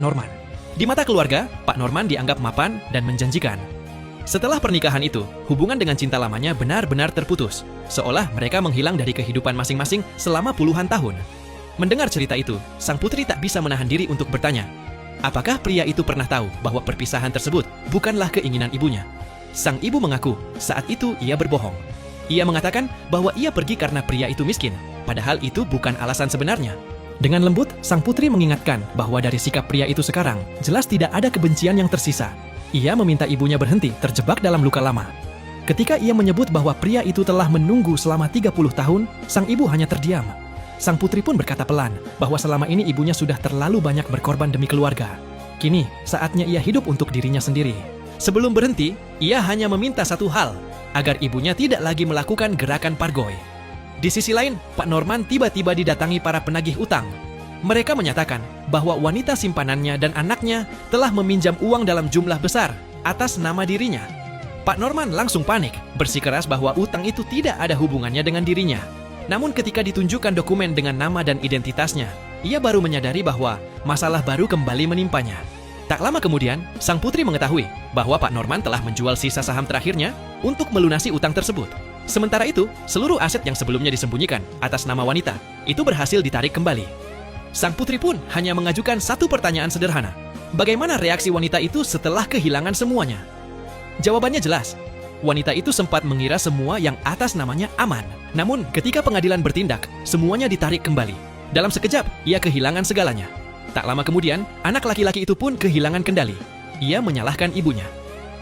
Norman. Di mata keluarga, Pak Norman dianggap mapan dan menjanjikan. Setelah pernikahan itu, hubungan dengan cinta lamanya benar-benar terputus, seolah mereka menghilang dari kehidupan masing-masing selama puluhan tahun. Mendengar cerita itu, sang putri tak bisa menahan diri untuk bertanya, apakah pria itu pernah tahu bahwa perpisahan tersebut bukanlah keinginan ibunya? Sang ibu mengaku, saat itu ia berbohong. Ia mengatakan bahwa ia pergi karena pria itu miskin, padahal itu bukan alasan sebenarnya. Dengan lembut, sang putri mengingatkan bahwa dari sikap pria itu sekarang, jelas tidak ada kebencian yang tersisa. Ia meminta ibunya berhenti terjebak dalam luka lama. Ketika ia menyebut bahwa pria itu telah menunggu selama 30 tahun, sang ibu hanya terdiam. Sang putri pun berkata pelan bahwa selama ini ibunya sudah terlalu banyak berkorban demi keluarga. Kini, saatnya ia hidup untuk dirinya sendiri. Sebelum berhenti, ia hanya meminta satu hal, agar ibunya tidak lagi melakukan gerakan pargoy. Di sisi lain, Pak Norman tiba-tiba didatangi para penagih utang. Mereka menyatakan bahwa wanita simpanannya dan anaknya telah meminjam uang dalam jumlah besar atas nama dirinya. Pak Norman langsung panik, bersikeras bahwa utang itu tidak ada hubungannya dengan dirinya. Namun ketika ditunjukkan dokumen dengan nama dan identitasnya, ia baru menyadari bahwa masalah baru kembali menimpanya. Tak lama kemudian, sang putri mengetahui bahwa Pak Norman telah menjual sisa saham terakhirnya untuk melunasi utang tersebut. Sementara itu, seluruh aset yang sebelumnya disembunyikan atas nama wanita itu berhasil ditarik kembali. Sang putri pun hanya mengajukan satu pertanyaan sederhana. Bagaimana reaksi wanita itu setelah kehilangan semuanya? Jawabannya jelas. Wanita itu sempat mengira semua yang atas namanya aman. Namun, ketika pengadilan bertindak, semuanya ditarik kembali. Dalam sekejap, ia kehilangan segalanya. Tak lama kemudian, anak laki-laki itu pun kehilangan kendali. Ia menyalahkan ibunya.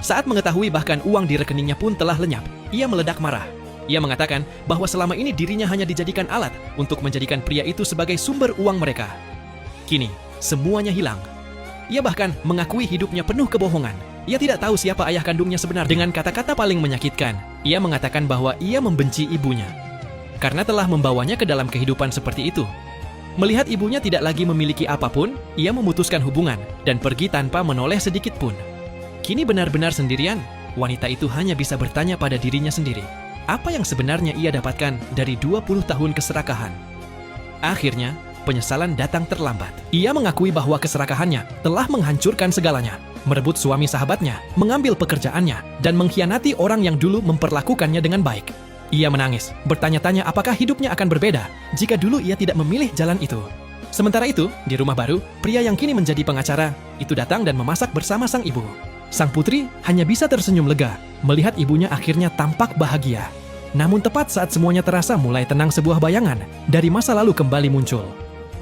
Saat mengetahui bahkan uang di rekeningnya pun telah lenyap, ia meledak marah. Ia mengatakan bahwa selama ini dirinya hanya dijadikan alat untuk menjadikan pria itu sebagai sumber uang mereka. Kini, semuanya hilang. Ia bahkan mengakui hidupnya penuh kebohongan. Ia tidak tahu siapa ayah kandungnya sebenarnya. Dengan kata-kata paling menyakitkan, ia mengatakan bahwa ia membenci ibunya karena telah membawanya ke dalam kehidupan seperti itu. Melihat ibunya tidak lagi memiliki apapun, ia memutuskan hubungan dan pergi tanpa menoleh sedikit pun. Kini benar-benar sendirian, wanita itu hanya bisa bertanya pada dirinya sendiri, apa yang sebenarnya ia dapatkan dari 20 tahun keserakahan. Akhirnya, penyesalan datang terlambat. Ia mengakui bahwa keserakahannya telah menghancurkan segalanya, merebut suami sahabatnya, mengambil pekerjaannya, dan mengkhianati orang yang dulu memperlakukannya dengan baik. Ia menangis, bertanya-tanya apakah hidupnya akan berbeda jika dulu ia tidak memilih jalan itu. Sementara itu, di rumah baru, pria yang kini menjadi pengacara itu datang dan memasak bersama sang ibu. Sang putri hanya bisa tersenyum lega melihat ibunya akhirnya tampak bahagia. Namun tepat saat semuanya terasa mulai tenang, sebuah bayangan dari masa lalu kembali muncul.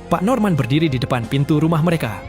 Pak Norman berdiri di depan pintu rumah mereka.